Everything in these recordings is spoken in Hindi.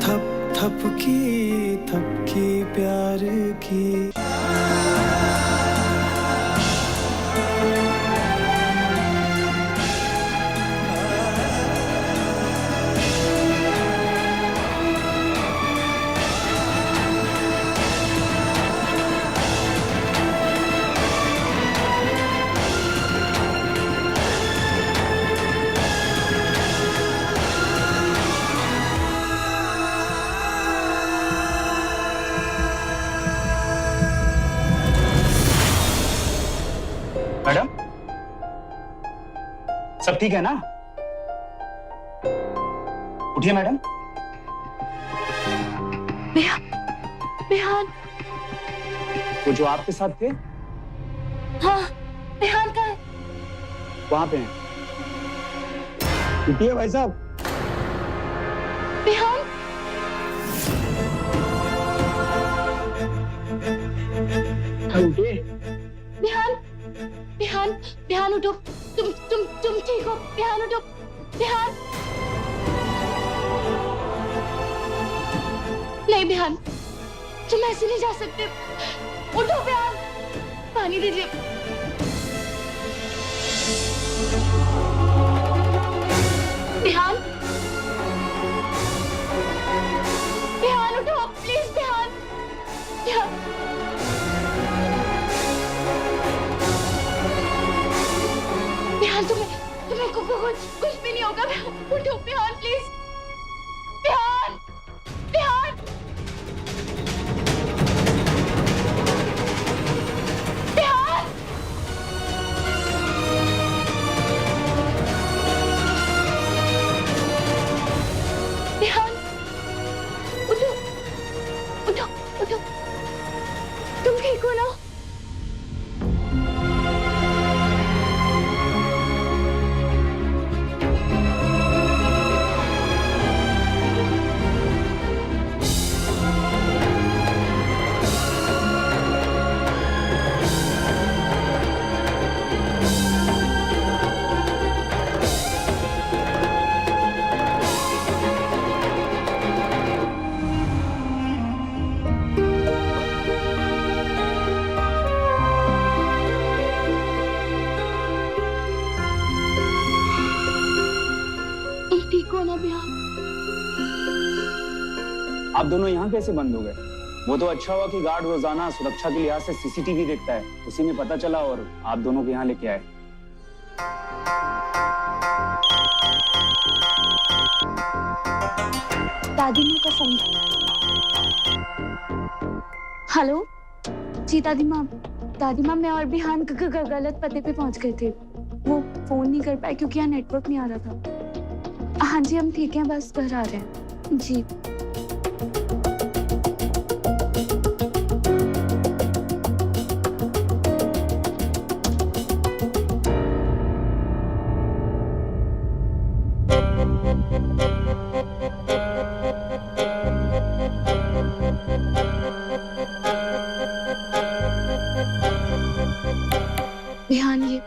थप थपकी थपकी प्यार की। मैडम, सब ठीक है ना? उठिए मैडम। बिहान। वो जो आपके साथ थे? हाँ, बिहान का है। वहां पे हैं। उठिए भाई साहब। बिहान। उठिए। बिहान, बिहान, बिहान उठो। तुम ठीक हो? बिहान उठो। बिहान। नहीं बिहान, तुम ऐसे नहीं जा सकते। उठो बिहान, पानी दीजिए। बिहान, बिहान उठो प्लीज। बिहान, बिहान। बिहान तुम्हें कुछ भी नहीं होगा। उठो बिहान प्लीज। बिहान, बिहान, बिहान। बिहान, उठो, उठो, उठो। तुम ठीक हो ना? तुम ठीक हो ना बिहान? आप दोनों यहाँ कैसे बंद हो गए? वो तो अच्छा हुआ कि गार्ड रोजाना सुरक्षा के लिहाज से सीसीटीवी देखता है, उसी में पता चला और आप दोनों को यहाँ लेके आए। दादी माँ का फोन। हेलो जी दादी माँ मैं और बिहान गलत पते पे पहुंच गए थे। वो फोन नहीं कर पाए क्योंकि यहाँ नेटवर्क नहीं आ रहा था। हाँ जी हम ठीक हैं, बस घर आ रहे हैं जी। बिहान ये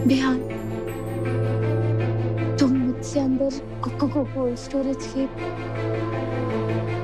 बिहान तुम मुझसे अंदर कोल्ड स्टोरेज के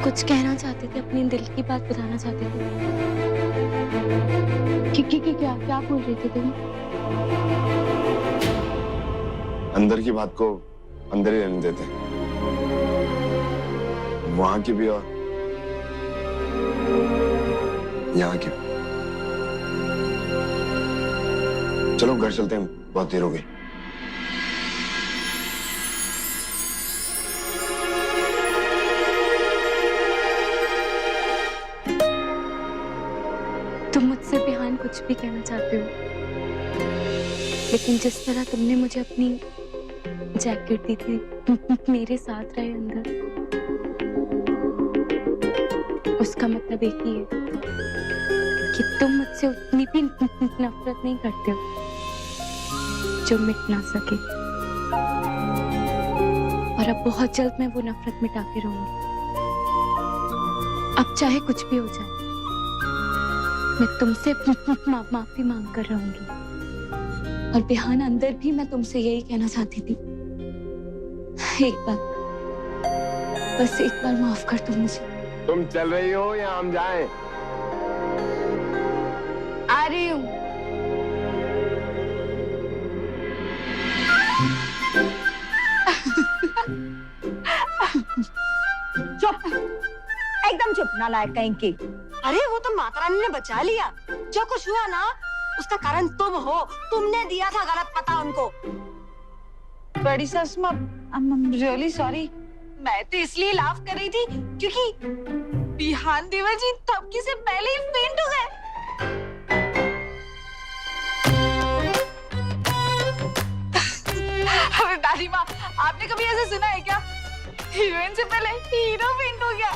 कुछ कहना चाहते थे, अपनी दिल की बात बताना चाहते थे। क्या क्या बोल रहे थे तुम? अंदर की बात को अंदर ही रहने देते, वहां की भी और यहाँ की। चलो घर चलते हैं, बहुत देर हो गई। तुम मुझसे बिहान कुछ भी कहना चाहते हो, लेकिन जिस तरह तुमने मुझे अपनी जैकेट दी थी, मेरे साथ रहे अंदर, उसका मतलब एक ही है कि तुम मुझसे उतनी भी नफरत नहीं करते हो जो मिट ना सके। और अब बहुत जल्द मैं वो नफरत मिटा के रहूंगी। अब चाहे कुछ भी हो जाए, मैं तुमसे माफी मांग कर रहूंगी। और बिहान अंदर भी मैं तुमसे यही कहना चाहती थी, एक बार, बस एक बार माफ कर दो मुझे। तुम चल रही हो या हम जाएं? आ रही हूँ। चुप, एकदम चुप, नालायक कहीं की। अरे वो तो माता रानी ने बचा लिया। जो कुछ हुआ ना, उसका कारण तुम हो। तुमने दिया था गलत पता उनको। बड़ी सस माँ, I'm really sorry। मैं तो इसलिए लाफ कर रही थी क्योंकि बिहान देवर जी थपकी से पहले ही फेंट हो गए। अरे दादी माँ, आपने कभी ऐसा सुना है क्या? हीरोइन से पहले हीरो फेंट हो गया।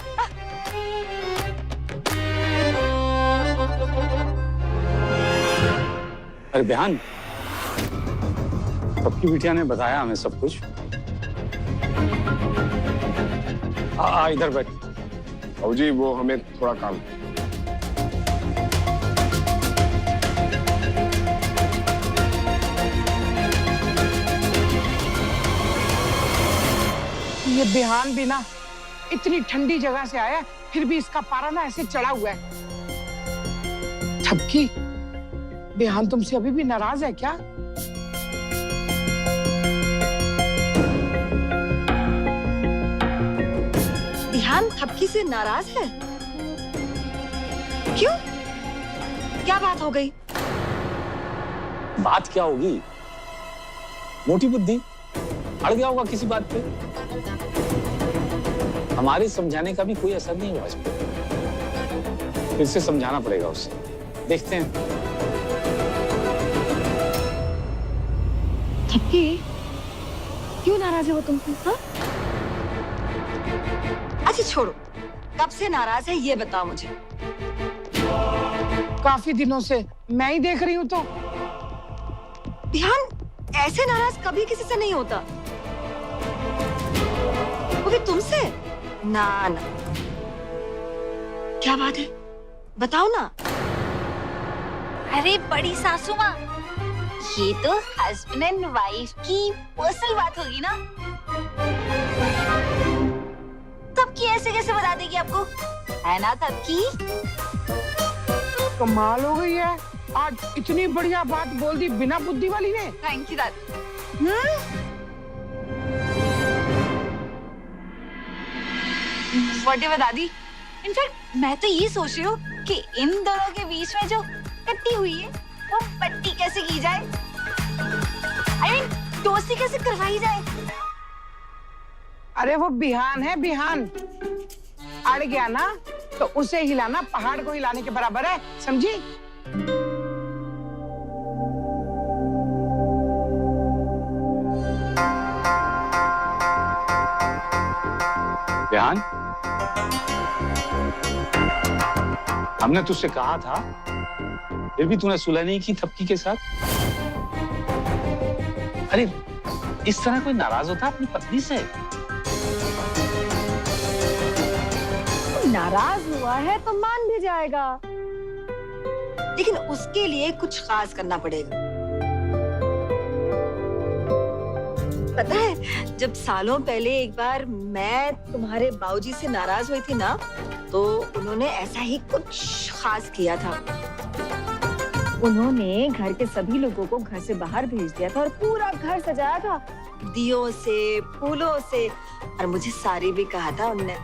अरे बिहान, सबकी बिटिया ने बताया हमें सब कुछ। इधर बैठ। बाबू जी, वो हमें थोड़ा काम है। ये बिहान भी ना इतनी ठंडी जगह से आया है, फिर भी इसका पारा ना ऐसे चढ़ा हुआ है। थपकी, बिहान तुमसे अभी भी नाराज है क्या? बिहान थपकी से नाराज है? क्यों? क्या बात हो गई? बात क्या होगी? मोटी बुद्धि, अड़ गया होगा किसी बात पे। हमारे समझाने का भी कोई असर नहीं हुआ इस पे। फिर से समझाना पड़ेगा उसे। देखते हैं। थपकी, क्यों नाराज है वो तुमसे? हाँ? अच्छा छोड़ो, कब से नाराज है ये बताओ मुझे। काफी दिनों से मैं ही देख रही हूँ तो। बिहान ऐसे नाराज कभी किसी से नहीं होता, वो भी तुमसे। ना ना, क्या बात है बताओ ना। अरे बड़ी सासू माँ, ये तो हस्बैंड एंड वाइफ की पर्सनल बात होगी ना। तबकी ऐसे कैसे बता देगी आपको, है ना तबकी? कमाल हो गई है, आज इतनी बढ़िया बात बोल दी बिना बुद्धि वाली ने। थैंक यू दादी। व्हाटएवर दादी, इनफैक्ट मैं तो ये सोच रही हूँ कि इन दोनों के बीच में जो कट्टी हुई है वो पट्टी कैसे की जाए। I mean, दोस्ती कैसे करवाई जाए। अरे वो बिहान है, बिहान अड़ गया ना तो उसे हिलाना पहाड़ को हिलाने के बराबर है, समझी? बिहान, हमने तुझसे कहा था, फिर भी तूने सुलह नहीं की थपकी के साथ। अरे इस तरह कोई नाराज होता अपनी पत्नी से? नाराज हुआ है तो मान भी जाएगा, लेकिन उसके लिए कुछ खास करना पड़ेगा। पता है, जब सालों पहले एक बार मैं तुम्हारे बाबूजी से नाराज हुई थी ना, तो उन्होंने ऐसा ही कुछ खास किया था। उन्होंने घर के सभी लोगों को घर से बाहर भेज दिया था और पूरा घर सजाया था दियों से, फूलों से, और मुझे सारी भी कहा था उनने।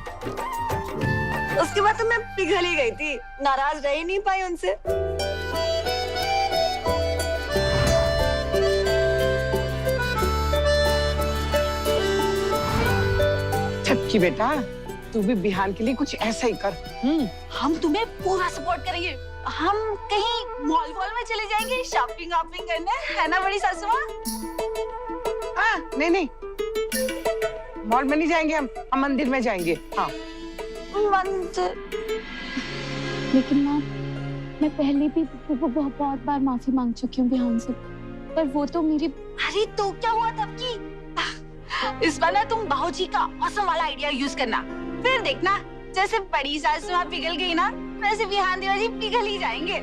उसके बाद तो मैं पिघल ही गई थी, नाराज रह ही नहीं पाई उनसे। थपकी बेटा, तू भी बिहान के लिए कुछ ऐसा ही कर। हम तुम्हें पूरा सपोर्ट करेंगे, हम कहीं मॉल वॉल में चले जाएंगे शॉपिंग वॉपिंग करने, है ना बड़ी सासू माँ? हाँ, नहीं मॉल में नहीं जाएंगे, हम मंदिर में जाएंगे। हाँ मंदिर? लेकिन माँ, मैं पहले भी बहुत बार माफी मांग चुकी हूँ बिहान से, पर वो तो मेरी। अरे तो क्या हुआ तब की? इस बार ना तुम बाबूजी का औसम वाला आइडिया यूज करना, फिर देखना जैसे बड़ी सासू माँ पिघल गई ना, वैसे बिहान देवर जी पिघल ही जाएंगे।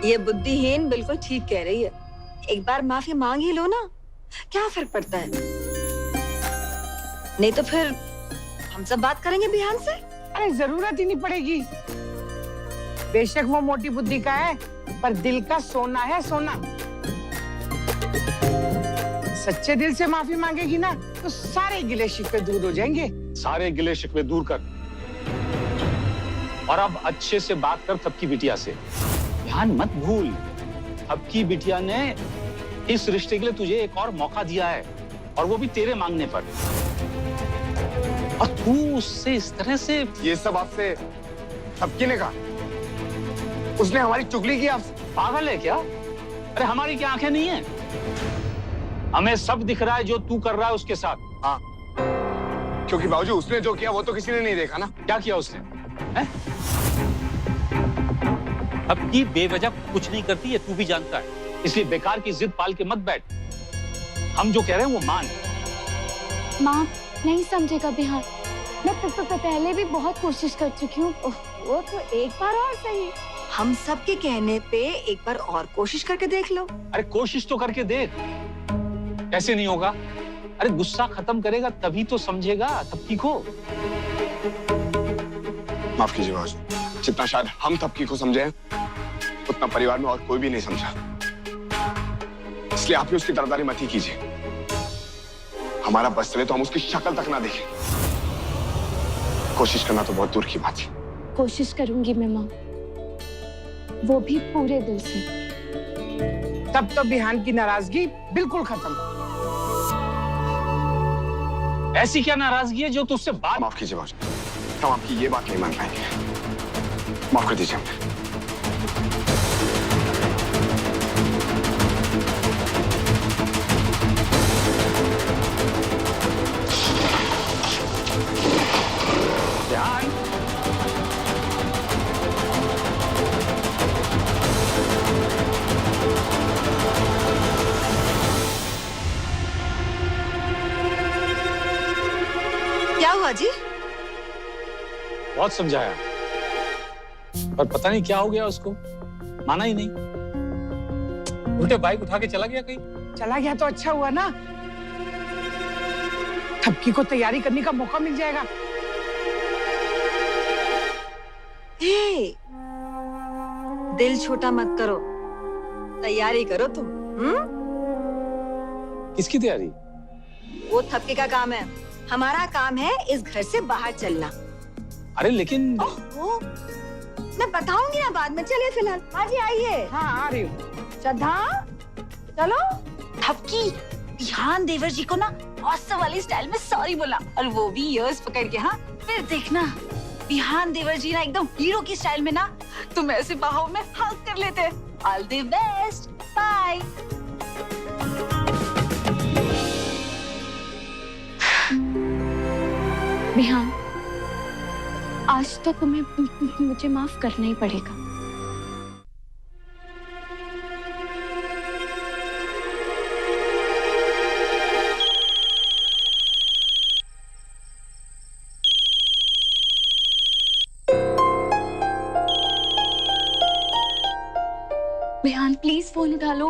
ये बुद्धिहीन बिल्कुल ठीक कह रही है। एक बार माफी मांग ही लो ना, क्या फर्क पड़ता है? नहीं तो फिर हम सब बात करेंगे बिहान से। अरे जरूरत ही नहीं पड़ेगी। बेशक वो मोटी बुद्धि का है, पर दिल का सोना है सोना। सच्चे दिल से माफी मांगेगी ना तो सारे गिले शिकवे दूर हो जाएंगे। सारे गिले शिकवे दूर कर और अब अच्छे से बात कर सबकी बिटिया से। ध्यान मत भूल, अब की बिटिया ने इस रिश्ते के लिए तुझे एक और मौका दिया है, और वो भी तेरे मांगने पर। और तू उससे इस तरह से। ये सब आपसे सबकी ने कहा? उसने हमारी चुगली की आपसे? पागल है क्या? अरे हमारी क्या आंखें नहीं है? हमें सब दिख रहा है जो तू कर रहा है उसके साथ। हाँ, क्योंकि बाबूजी उसने जो किया वो तो किसी ने नहीं देखा ना। क्या किया उसने? है? अब की बेवजह कुछ नहीं करती है, तू भी जानता है, इसलिए बेकार की जिद पाल के मत बैठ। हम जो कह रहे हैं वो मान। माँ नहीं समझेगा बिहान, मैं पहले भी बहुत कोशिश कर चुकी हूँ। वो तो एक बार और सही, हम सब के कहने पे एक बार और कोशिश करके देख लो। अरे कोशिश तो करके देख, कैसे नहीं होगा? अरे गुस्सा खत्म करेगा तभी तो समझेगा तबकी को। माफ कीजिए बाबूजी, जितना शायद हम तबकी को समझे उतना परिवार में और कोई भी नहीं समझा, इसलिए आप भी उसकी तरफदारी मत ही कीजिए। हमारा बस चले तो हम उसकी शक्ल तक ना देखें। कोशिश करना तो बहुत दूर की बात है। कोशिश करूंगी मैं माँ, वो भी पूरे दिल से। तब तो बिहान की नाराजगी बिल्कुल खत्म। ऐसी क्या नाराजगी है जो तुझसे बात? माफ कीजिए बाबूजी, हम आपकी ये बात नहीं मान पाएंगे। माफ कर दीजिए हमें। ध्यान। क्या हुआ जी? बहुत समझाया, पर पता नहीं क्या हो गया उसको, माना ही नहीं। उल्टे बाइक उठा के चला गया कहीं। चला गया तो अच्छा हुआ ना, थपकी को तैयारी करने का मौका मिल जाएगा। हे, दिल छोटा मत करो, तैयारी करो तुम। किसकी तैयारी? वो थपके का काम है, हमारा काम है इस घर से बाहर चलना। अरे लेकिन ओहो, मैं बताऊंगी ना बाद में, चलिए फिलहाल आज ही आइए। हाँ आ रही हूँ। श्रद्धा चलो। थपकी, बिहान देवर जी को ना औसम वाली स्टाइल में सॉरी बोला, और वो भी ईयर्स पकड़ के। हाँ फिर देखना, बिहान देवर जी ना एकदम हीरो की स्टाइल में ना तुम ऐसे बाहों में हग कर लेते। All the best, bye. Bihan, आज तो तुम्हें मुझे माफ करना ही पड़ेगा। बिहान प्लीज फोन उठा लो,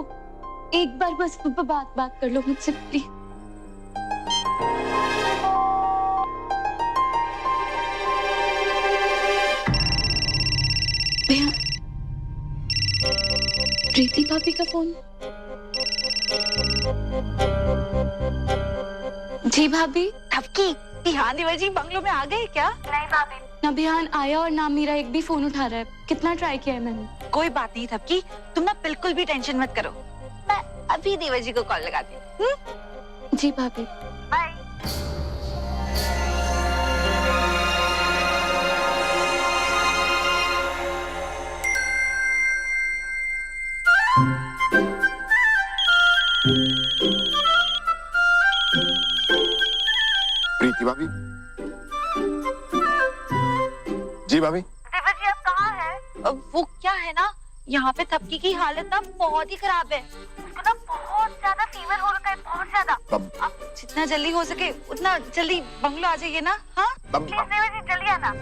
एक बार बस बात कर लो मुझसे प्लीज। प्रीति भाभी का फोन। जी भाभी। थपकी, बिहान देवर जी बंगलो में आ गए क्या? नहीं भाभी, ना बिहान आया और ना मेरा एक भी फोन उठा रहा है। कितना ट्राई किया है मैंने। कोई बात नहीं थपकी, तुम ना बिल्कुल भी टेंशन मत करो, मैं अभी देवर जी को कॉल लगाती हूँ। जी भाभी। बाय। भाभी। देवर जी आप कहाँ हैं? वो क्या है ना, यहाँ पे थपकी की हालत ना बहुत ही खराब है। उसको ना बहुत ज्यादा फीवर हो रखा है, बहुत ज्यादा। आप जितना जल्दी हो सके उतना जल्दी बंगलो आ जाइए ना। हाँ प्लीज देवर जी जल्दी आना।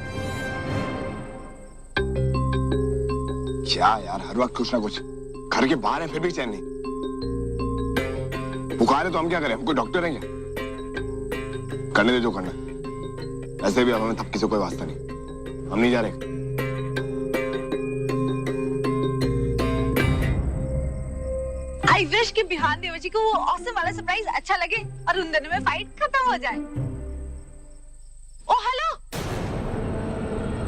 क्या यार, हर वक्त कुछ ना कुछ। घर के बाहर है फिर भी चैन नहीं। बुखार है तो हम क्या करें, हम कोई डॉक्टर हैं क्या? करने दे जो करना। वैसे भी अब हमें थपकी से कोई वास्ता नहीं, हम नहीं जा रहे। आई विश कि बिहान देवर जी को वो ऑसम वाला सरप्राइज अच्छा लगे और उन दोनों में फाइट खत्म हो जाए। ओ हेलो,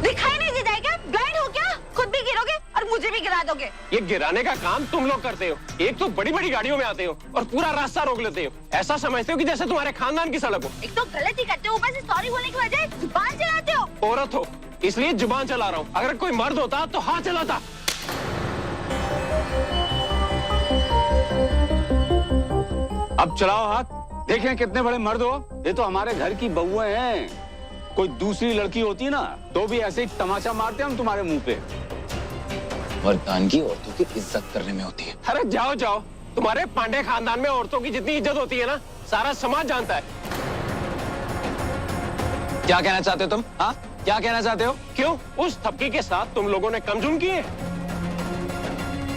दिखाई नहीं दे जाएगा? ब्लाइंड हो क्या? खुद भी गिरोगे और मुझे भी गिरा दोगे। ये गिराने का काम तुम लोग करते हो। एक तो बड़ी बड़ी गाड़ियों में आते हो और पूरा रास्ता रोक लेते हो। ऐसा समझते हो कि जैसे तुम्हारे खानदान की सड़क हो। एक तो गलती करते हो, ऊपर से सॉरी बोलने की बजाय जुबान चलाते हो। औरत हो इसलिए जुबान चला रहा हूँ, अगर कोई मर्द होता तो हाथ चलाता। अब चलाओ हाथ, देखें कितने बड़े मर्द हो। ये तो हमारे घर की बहुएं हैं। कोई दूसरी लड़की होती ना तो भी ऐसे ही तमाचा मारते हम तुम्हारे मुंह पे। मर्दान की औरतों की इज्जत करने में होती है। अरे जाओ जाओ, तुम्हारे पांडे खानदान में औरतों की जितनी इज्जत होती है ना, सारा समाज जानता है। क्या कहना चाहते हो तुम? हाँ क्या कहना चाहते हो? क्यों उस थपकी के साथ तुम लोगों ने कमजुम किए?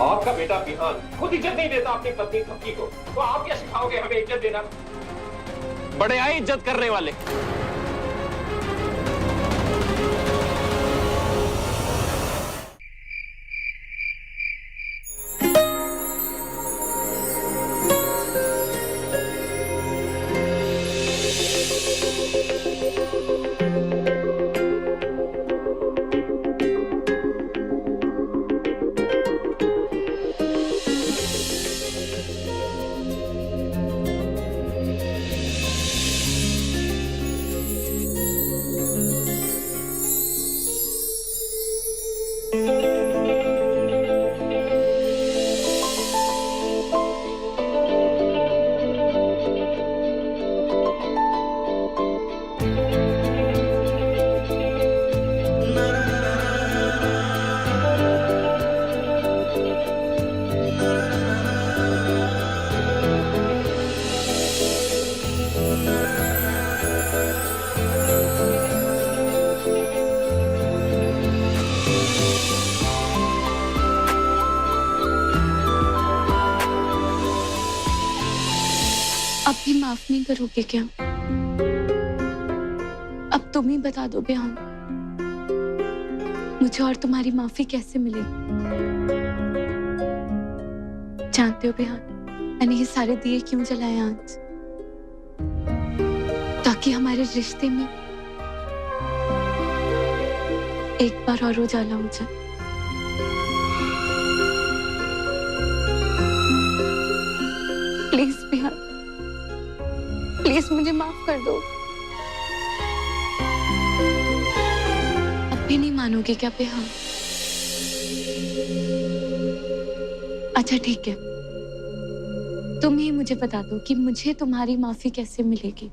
आपका बेटा बिहान खुद इज्जत नहीं देता अपनी पत्नी थपकी को, तो आप क्या सिखाओगे हमें इज्जत देना? बड़े आए इज्जत करने वाले। अब भी माफ नहीं करोगे क्या? अब तुम ही बता दो बिहान, मुझे और तुम्हारी माफी कैसे मिलेगी? जानते हो बिहान, मैंने ये सारे दिए क्यों जलाए आज? ताकि हमारे रिश्ते में एक बार और उजाला हो जाए। प्लीज बिहान, प्लीज मुझे माफ कर दो। अब भी नहीं मानोगे क्या बिहान? अच्छा ठीक है, तुम ही मुझे बता दो कि मुझे तुम्हारी माफी कैसे मिलेगी।